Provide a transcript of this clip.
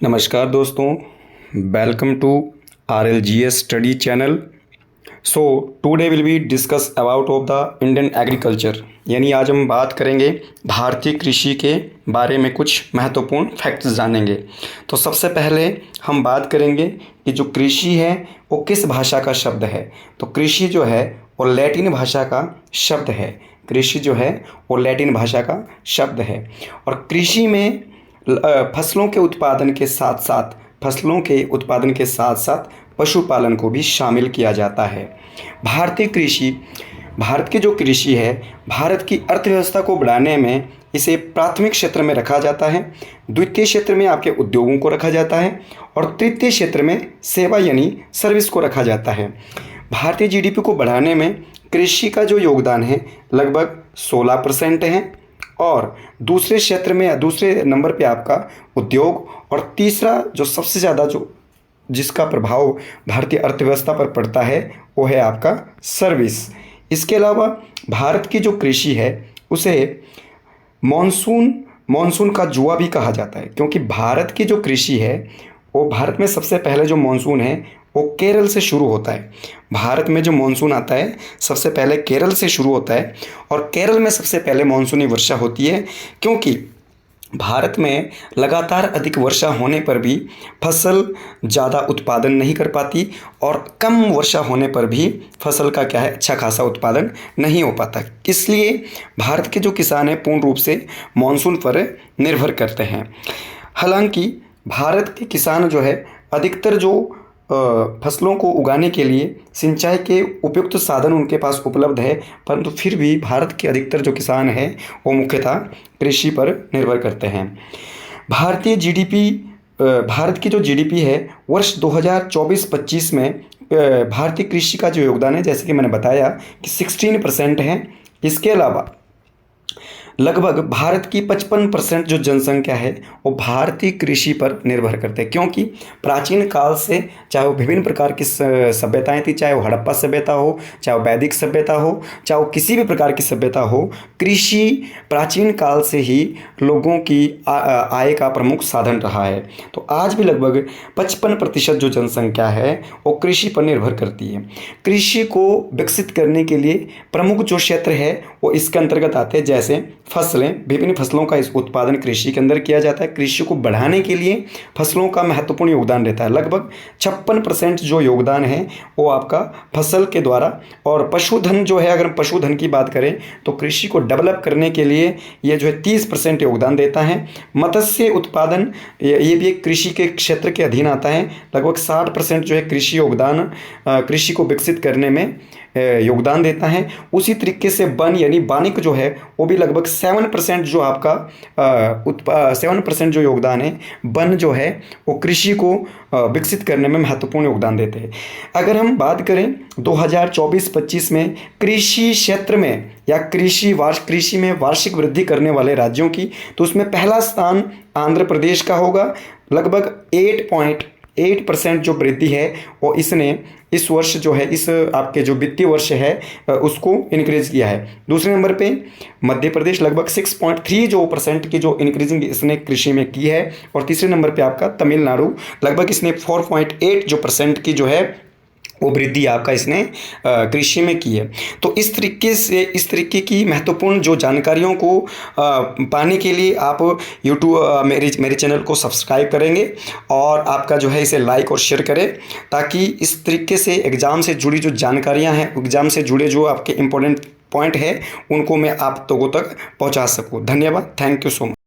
नमस्कार दोस्तों, welcome to RLGS study channel. So today will be discuss about of the Indian agriculture. यानी आज हम बात करेंगे भारतीय कृषि के बारे में, कुछ महत्वपूर्ण फैक्ट्स जानेंगे। तो सबसे पहले हम बात करेंगे कि जो कृषि है वो किस भाषा का शब्द है। तो कृषि जो है वो लैटिन भाषा का शब्द है। कृषि जो है वो लैटिन भाषा का शब्द है और कृषि में फसलों के उत्पादन के साथ साथ पशुपालन को भी शामिल किया जाता है। भारत की जो कृषि है, भारत की अर्थव्यवस्था को बढ़ाने में इसे प्राथमिक क्षेत्र में रखा जाता है, द्वितीय क्षेत्र में आपके उद्योगों को रखा जाता है और तृतीय क्षेत्र में सेवा यानी सर्विस को रखा जाता है। भारतीय जीडीपी को बढ़ाने में कृषि का जो योगदान है लगभग 16% है और दूसरे क्षेत्र में दूसरे नंबर पे आपका उद्योग और तीसरा जो सबसे ज़्यादा जिसका प्रभाव भारतीय अर्थव्यवस्था पर पड़ता है वो है आपका सर्विस। इसके अलावा भारत की जो कृषि है उसे मॉनसून का जुआ भी कहा जाता है, क्योंकि भारत की जो कृषि है वो भारत में सबसे पहले जो मॉनसून है वो केरल से शुरू होता है। भारत में जो मॉनसून आता है सबसे पहले केरल से शुरू होता है और केरल में सबसे पहले मॉनसूनी वर्षा होती है, क्योंकि भारत में लगातार अधिक वर्षा होने पर भी फसल ज़्यादा उत्पादन नहीं कर पाती और कम वर्षा होने पर भी फसल का क्या है अच्छा खासा उत्पादन नहीं हो पाता। इसलिए भारत के जो किसान हैं पूर्ण रूप से मॉनसून पर निर्भर करते हैं। हालांकि भारत के किसान जो है अधिकतर जो फसलों को उगाने के लिए सिंचाई के उपयुक्त साधन उनके पास उपलब्ध है, परंतु फिर भी भारत के अधिकतर जो किसान हैं वो मुख्यतः कृषि पर निर्भर करते हैं। भारत की जो जीडीपी है वर्ष 2024-25 में भारतीय कृषि का जो योगदान है, जैसे कि मैंने बताया कि 16% है। इसके अलावा लगभग भारत की 55% जो जनसंख्या है वो भारतीय कृषि पर निर्भर करते हैं, क्योंकि प्राचीन काल से चाहे वो विभिन्न प्रकार की सभ्यताएं थी, चाहे वो हड़प्पा सभ्यता हो, चाहे वो वैदिक सभ्यता हो, चाहे वो किसी भी प्रकार की सभ्यता हो, कृषि प्राचीन काल से ही लोगों की आय का प्रमुख साधन रहा है। तो आज भी लगभग 55% जो जनसंख्या है वो कृषि पर निर्भर करती है। कृषि को विकसित करने के लिए प्रमुख जो क्षेत्र है वो इसके अंतर्गत आते हैं, जैसे फसलें, विभिन्न फसलों का इस उत्पादन कृषि के अंदर किया जाता है। कृषि को बढ़ाने के लिए फसलों का महत्वपूर्ण योगदान रहता है। लगभग 56% जो योगदान है वो आपका फसल के द्वारा, और पशुधन जो है, अगर हम पशुधन की बात करें तो कृषि को डेवलप करने के लिए ये जो है 30% योगदान देता है। मत्स्य उत्पादन ये भी एक कृषि के क्षेत्र के अधीन आता है। लगभग 60% जो है कृषि योगदान कृषि को विकसित करने में योगदान देता है। उसी तरीके से वन यानी वानिक जो है वो भी लगभग 7% जो आपका 7% जो योगदान है वन जो है वो कृषि को विकसित करने में महत्वपूर्ण योगदान देते हैं। अगर हम बात करें 2024-25 में कृषि क्षेत्र में या कृषि में वार्षिक वृद्धि करने वाले राज्यों की, तो उसमें पहला स्थान आंध्र प्रदेश का होगा। लगभग 8.8% जो वृद्धि है वो इसने इस वर्ष जो है, इस आपके जो वित्तीय वर्ष है उसको इंक्रीज किया है। दूसरे नंबर पे मध्य प्रदेश लगभग 6.3% की जो इंक्रीजिंग इसने कृषि में की है और तीसरे नंबर पे आपका तमिलनाडु लगभग इसने 4.8% की जो है वो वृद्धि आपका इसने कृषि में की है। तो इस तरीके की महत्वपूर्ण जो जानकारियों को पाने के लिए आप यूट्यूब मेरे चैनल को सब्सक्राइब करेंगे और आपका जो है इसे लाइक और शेयर करें, ताकि इस तरीके से एग्ज़ाम से जुड़ी जो जानकारियां हैं, एग्ज़ाम से जुड़े जो आपके इम्पोर्टेंट पॉइंट है उनको मैं आप लोगों तक पहुंचा सकूं। धन्यवाद, थैंक यू सो मच।